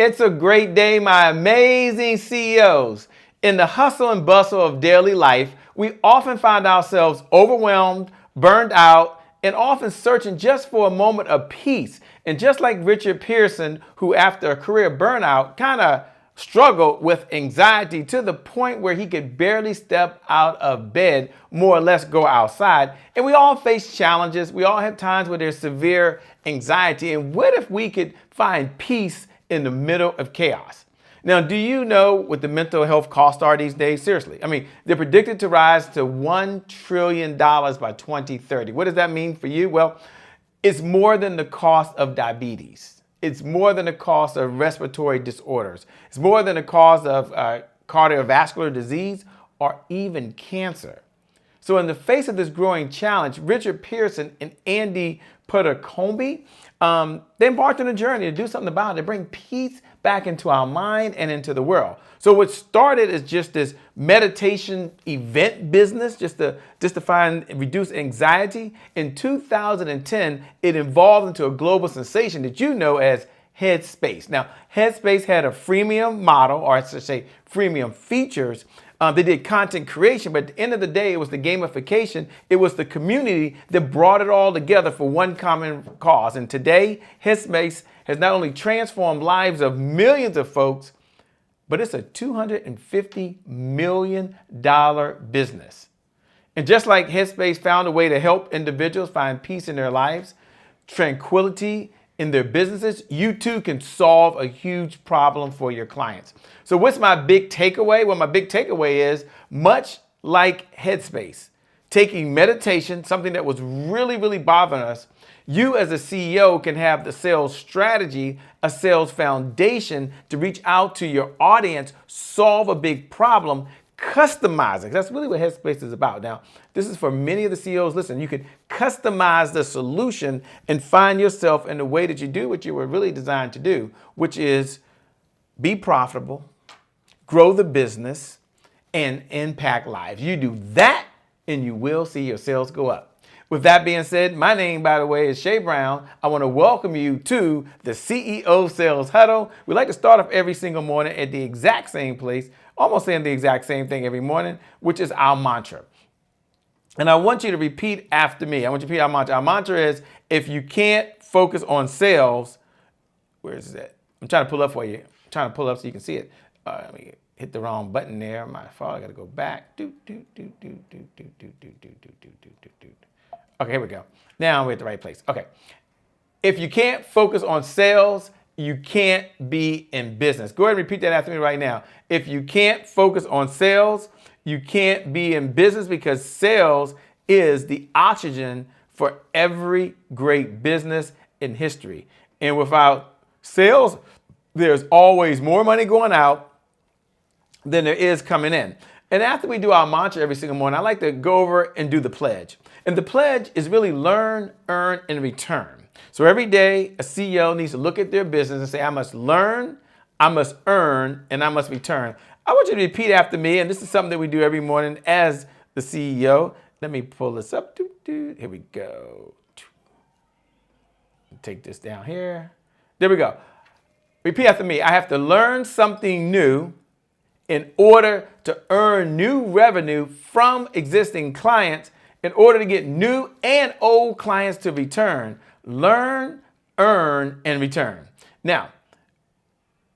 It's a great day, my amazing CEOs. In the hustle and bustle of daily life, we often find ourselves overwhelmed, burned out, and often searching just for a moment of peace. And just like Richard Pierson, who after a career burnout kind of struggled with anxiety to the point where he could barely step out of bed, more or less go outside. And we all face challenges. We all have times where there's severe anxiety. And what if we could find peace in the middle of chaos? Now, do you know what the mental health costs are these days? Seriously. I mean, they're predicted to rise to $1 trillion by 2030. What does that mean for you? Well, it's more than the cost of diabetes. It's more than the cost of respiratory disorders. It's more than the cost of cardiovascular disease or even cancer. So in the face of this growing challenge, Richard Pierson and Andy Puddicombe, they embarked on a journey to do something about it, to bring peace back into our mind and into the world. So what started as just this meditation event business, just to find and reduce anxiety, in 2010, it evolved into a global sensation that you know as Headspace. Now, Headspace had a freemium model, or I should say freemium features. They did content creation, but at the end of the day, it was the gamification. It was the community that brought it all together for one common cause. And today, Headspace has not only transformed lives of millions of folks, but it's a $250 million business. And just like Headspace found a way to help individuals find peace in their lives, tranquility in their businesses, you too can solve a huge problem for your clients. So what's my big takeaway? Well, my big takeaway is, much like Headspace, taking meditation, something that was really bothering us, you as a CEO can have the sales strategy, a sales foundation to reach out to your audience, solve a big problem, customize it. That's really what Headspace is about. Now, this is for many of the CEOs. Listen, you can customize the solution and find yourself in the way that you do what you were really designed to do, which is be profitable, grow the business, and impact lives. You do that, and you will see your sales go up. With that being said, my name, by the way, is Shay Brown. I want to welcome you to the CEO Sales Huddle. We like to start off every single morning at the exact same place, almost saying the exact same thing every morning, which is our mantra. And I want you to repeat after me. I want you to repeat our mantra. Our mantra is, if you can't focus on sales, where is it? I'm trying to pull up for you. I'm trying to pull up so you can see it. Let me hit the wrong button there. My fault. I got to go back. Okay, here we go. Now we're at the right place. Okay. If you can't focus on sales, you can't be in business. Go ahead and repeat that after me right now. If you can't focus on sales, you can't be in business, because sales is the oxygen for every great business in history. And without sales, there's always more money going out than there is coming in. And after we do our mantra every single morning, I like to go over and do the pledge. And the pledge is really learn, earn, and return. So every day, a CEO needs to look at their business and say, I must learn, I must earn, and I must return. I want you to repeat after me, and this is something that we do every morning as the CEO. Let me pull this up. Here we go. Take this down here. There we go. Repeat after me. I have to learn something new in order to earn new revenue from existing clients, in order to get new and old clients to return. Learn, earn, and return. Now,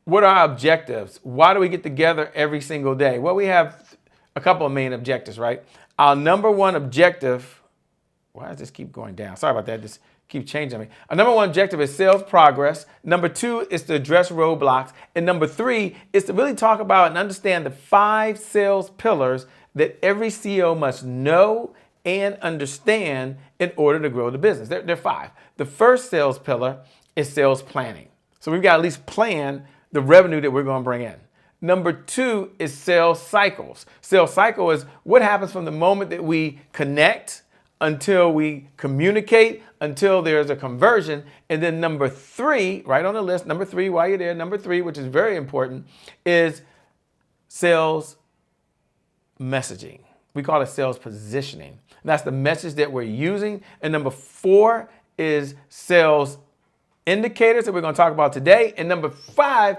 what are our objectives? Why do we get together every single day? Well, we have a couple of main objectives, right? Our number one objective, why does this keep going down? Sorry about that, just keep changing me. Our number one objective is sales progress. Number two is to address roadblocks. And number three is to really talk about and understand the 5 sales pillars that every CEO must know and understand in order to grow the business. There are 5. The first sales pillar is sales planning. So we've got to at least plan the revenue that we're going to bring in. Number 2 is sales cycles. Sales cycle is what happens from the moment that we connect until we communicate, until there's a conversion. And then number 3, right on the list, number 3, while you're there, number 3, which is very important, is sales messaging. We call it sales positioning. That's the message that we're using. And number 4 is sales indicators that we're going to talk about today. And number 5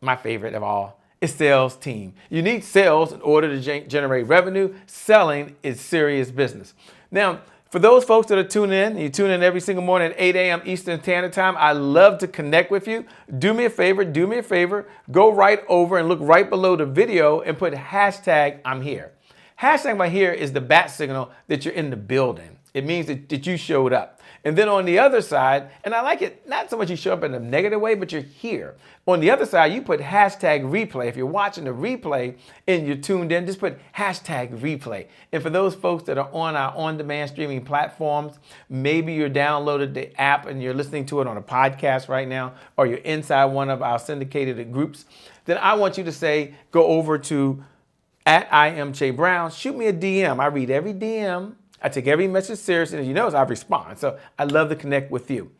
my favorite of all, is sales team. You need sales in order to generate revenue. Selling is serious business. Now, for those folks that are tuning in, you tune in every single morning at 8 a.m. Eastern Standard Time, I love to connect with you. Do me a favor, go right over and look right below the video and put hashtag I'm here. Hashtag I'm here is the bat signal that you're in the building. It means that you showed up. And then on the other side, and I like it, not so much you show up in a negative way, but you're here. On the other side, you put hashtag replay. If you're watching the replay and you're tuned in, just put hashtag replay. And for those folks that are on our on-demand streaming platforms, maybe you're downloaded the app and you're listening to it on a podcast right now, or you're inside one of our syndicated groups, then I want you to say, go over to @IamCheBrown, shoot me a DM. I read every DM. I take every message seriously, and as you notice, I respond. So I love to connect with you.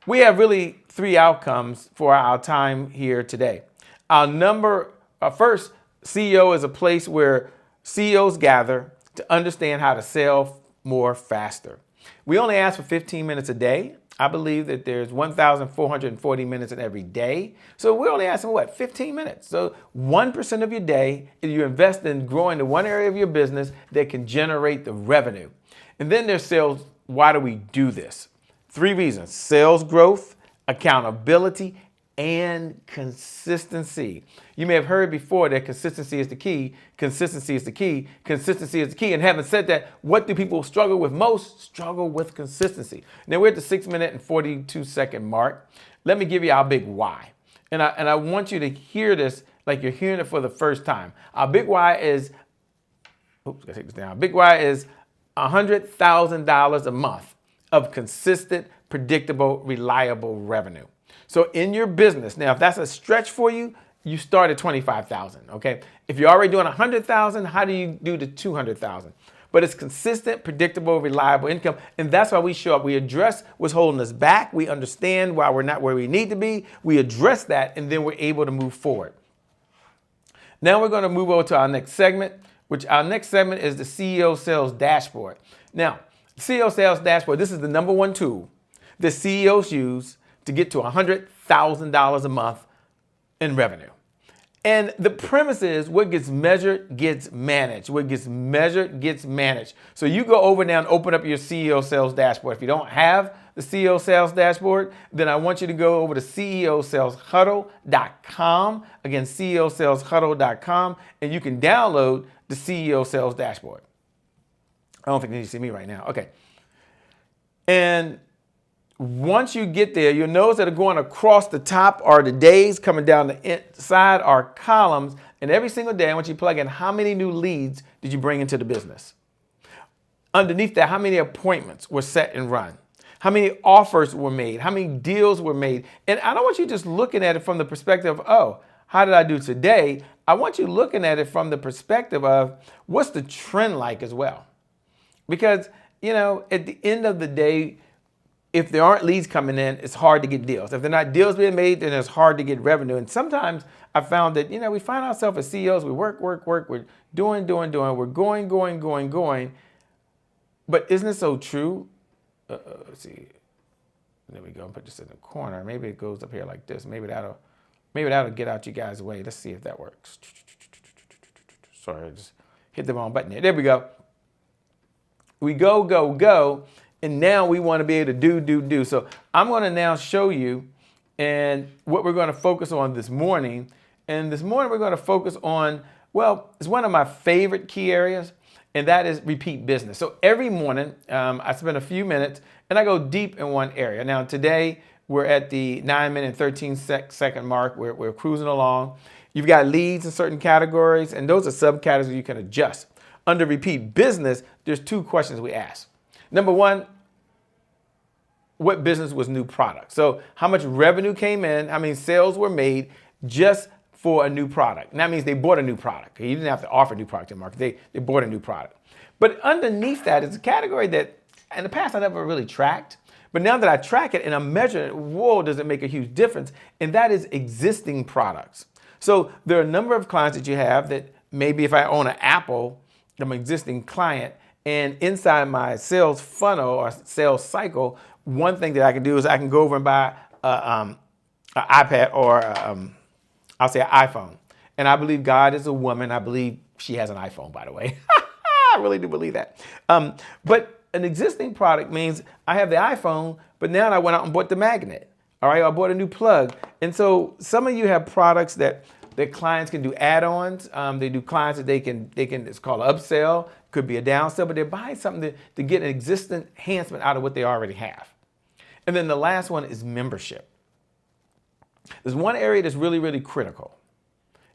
We have really 3 outcomes for our time here today. First, CEO is a place where CEOs gather to understand how to sell more faster. We only ask for 15 minutes a day. I believe that there's 1,440 minutes in every day. So we're only asking, 15 minutes. So 1% of your day, you invest in growing the one area of your business that can generate the revenue. And then there's sales. Why do we do this? 3 reasons: sales growth, accountability, and consistency. You may have heard before that consistency is the key. Consistency is the key. Consistency is the key. And having said that, what do people struggle with most? Struggle with consistency. Now we're at the 6-minute and 42-second mark. Let me give you our big why. And I want you to hear this like you're hearing it for the first time. Our big why is, gotta take this down. Big why is $100,000 a month of consistent, predictable, reliable revenue. So in your business, now if that's a stretch for you, you start at 25,000, okay? If you're already doing 100,000, how do you do the 200,000? But it's consistent, predictable, reliable income, and that's why we show up. We address what's holding us back. We understand why we're not where we need to be. We address that, and then we're able to move forward. Now we're going to move over to our next segment, which our next segment is the CEO Sales Dashboard. Now, CEO Sales Dashboard, this is the number 1 tool that CEOs use to get to $100,000 a month in revenue. And the premise is what gets measured gets managed. What gets measured gets managed. So you go over now and open up your CEO Sales Dashboard. If you don't have the CEO Sales Dashboard, then I want you to go over to CEOSalesHuddle.com. Again, CEOSalesHuddle.com, and you can download the CEO Sales Dashboard. I don't think you need to see me right now. Okay. And once you get there, you'll notice that are going across the top are the days, coming down the side are columns, and every single day I want you to plug in how many new leads did you bring into the business. Underneath that, how many appointments were set and run, how many offers were made, how many deals were made. And I don't want you just looking at it from the perspective of, oh, how did I do today? I want you looking at it from the perspective of what's the trend like as well. Because, at the end of the day, if there aren't leads coming in, it's hard to get deals. If there are not deals being made, then it's hard to get revenue. And sometimes I found that, we find ourselves as CEOs, we work, we're doing, we're going. But isn't it so true? Let's see. There we go. Put this in the corner. Maybe it goes up here like this. Maybe that'll get out you guys' way. Let's see if that works. Sorry, I just hit the wrong button here. There we go. We go. And now we want to be able to do. So I'm going to now show you and what we're going to focus on this morning. And this morning we're going to focus on, it's one of my favorite key areas, and that is repeat business. So every morning I spend a few minutes and I go deep in one area. Now today we're at the 9-minute and 13-second mark. We're cruising along. You've got leads in certain categories, and those are subcategories you can adjust. Under repeat business, there's 2 questions we ask. Number 1, what business was new product? So how much revenue came in, how many sales were made just for a new product? And that means they bought a new product. You didn't have to offer a new product in the market. They bought a new product. But underneath that is a category that in the past I never really tracked. But now that I track it and I'm measuring it, whoa, does it make a huge difference? And that is existing products. So there are a number of clients that you have that maybe if I own an Apple, I'm an existing client, and inside my sales funnel or sales cycle, one thing that I can do is I can go over and buy an iPad or I'll say iPhone. And I believe God is a woman. I believe she has an iPhone, by the way. I really do believe that. But an existing product means I have the iPhone, but now I went out and bought the magnet. All right, I bought a new plug. And so some of you have products that clients can do add-ons. They do clients that they can, it's called an upsell, could be a downsell, but they're buying something to get an existing enhancement out of what they already have. And then the last one is membership. There's one area that's really, really critical.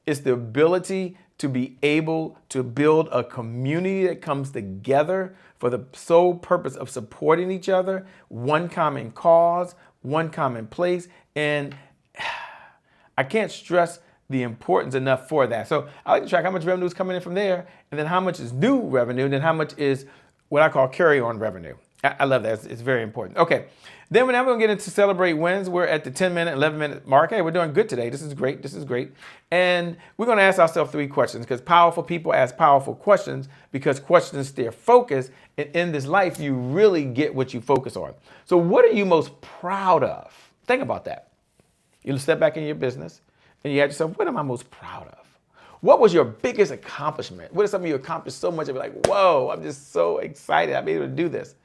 It's the ability to be able to build a community that comes together for the sole purpose of supporting each other, one common cause, one common place. And I can't stress the importance enough for that. So I like to track how much revenue is coming in from there, and then how much is new revenue, and then how much is what I call carry-on revenue. I love that. It's very important. Okay. Then we're going to get into celebrate wins. We're at the 10-minute, 11-minute mark. Hey, we're doing good today. This is great. This is great. And we're going to ask ourselves 3 questions, because powerful people ask powerful questions, because questions steer focus. And in this life, you really get what you focus on. So what are you most proud of? Think about that. You step back in your business and you ask yourself, what am I most proud of? What was your biggest accomplishment? What is something you accomplished so much? You're like, whoa, I'm just so excited I'm able to do this.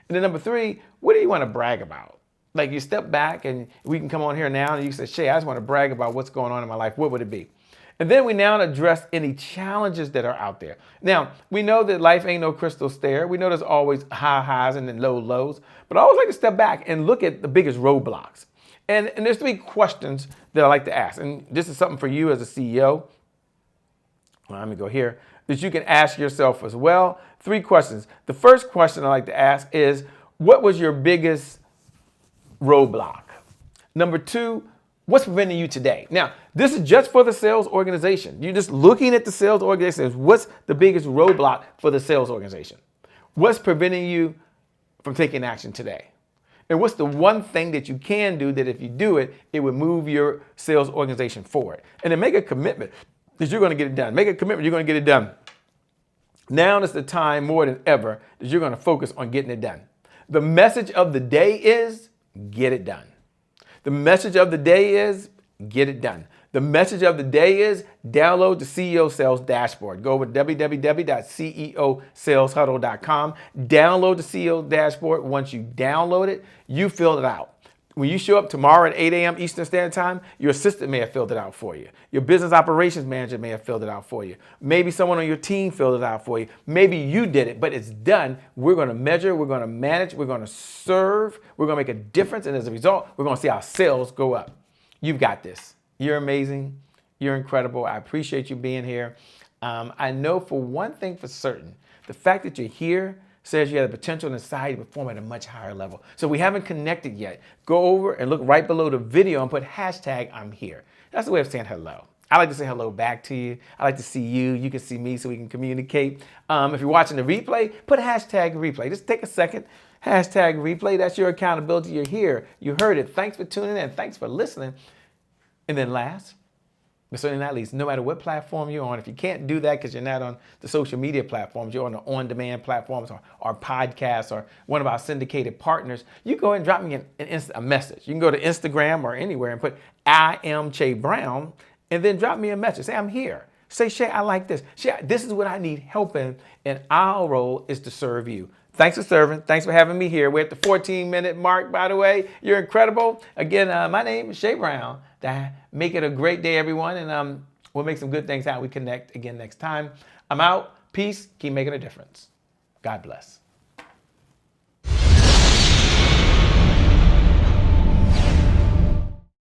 And then number 3, what do you want to brag about? Like, you step back and we can come on here now and you say, Shay, I just want to brag about what's going on in my life. What would it be? And then we now address any challenges that are out there. Now, we know that life ain't no crystal stair. We know there's always high highs and then low lows. But I always like to step back and look at the biggest roadblocks. And there's 3 questions that I like to ask. And this is something for you as a CEO. Well, let me go here. That you can ask yourself as well. 3 questions. The first question I like to ask is, what was your biggest roadblock? Number 2, what's preventing you today? Now, this is just for the sales organization. You're just looking at the sales organization. What's the biggest roadblock for the sales organization? What's preventing you from taking action today? And what's the one thing that you can do that if you do it, it would move your sales organization forward? And then make a commitment that you're going to get it done. Make a commitment you're going to get it done. Now is the time more than ever that you're going to focus on getting it done. The message of the day is get it done. The message of the day is get it done. The message of the day is download the CEO Sales Dashboard. Go over to www.ceosaleshuddle.com. Download the CEO Dashboard. Once you download it, you fill it out. When you show up tomorrow at 8 a.m. Eastern Standard Time, your assistant may have filled it out for you. Your business operations manager may have filled it out for you. Maybe someone on your team filled it out for you. Maybe you did it, but it's done. We're going to measure, we're going to manage, we're going to serve, we're going to make a difference, and as a result, we're going to see our sales go up. You've got this. You're amazing. You're incredible. I appreciate you being here. I know for one thing for certain, the fact that you're here says you have the potential inside to perform at a much higher level. So we haven't connected yet. Go over and look right below the video and put hashtag I'm here. That's the way of saying hello. I like to say hello back to you. I like to see you. You can see me so we can communicate. If you're watching the replay, put hashtag replay. Just take a second. Hashtag replay. That's your accountability. You're here. You heard it. Thanks for tuning in. Thanks for listening. And then last, but certainly not least, no matter what platform you're on, if you can't do that because you're not on the social media platforms, you're on the on-demand platforms or podcasts or one of our syndicated partners, you go ahead and drop me a message. You can go to Instagram or anywhere and put I am Shay Brown and then drop me a message. Say I'm here. Say, Shay, I like this. Shay, this is what I need help in, and our role is to serve you. Thanks for serving. Thanks for having me here. We're at the 14-minute mark, by the way. You're incredible. Again, my name is Shay Brown. Make it a great day, everyone, and we'll make some good things out. We connect again next time. I'm out. Peace. Keep making a difference. God bless.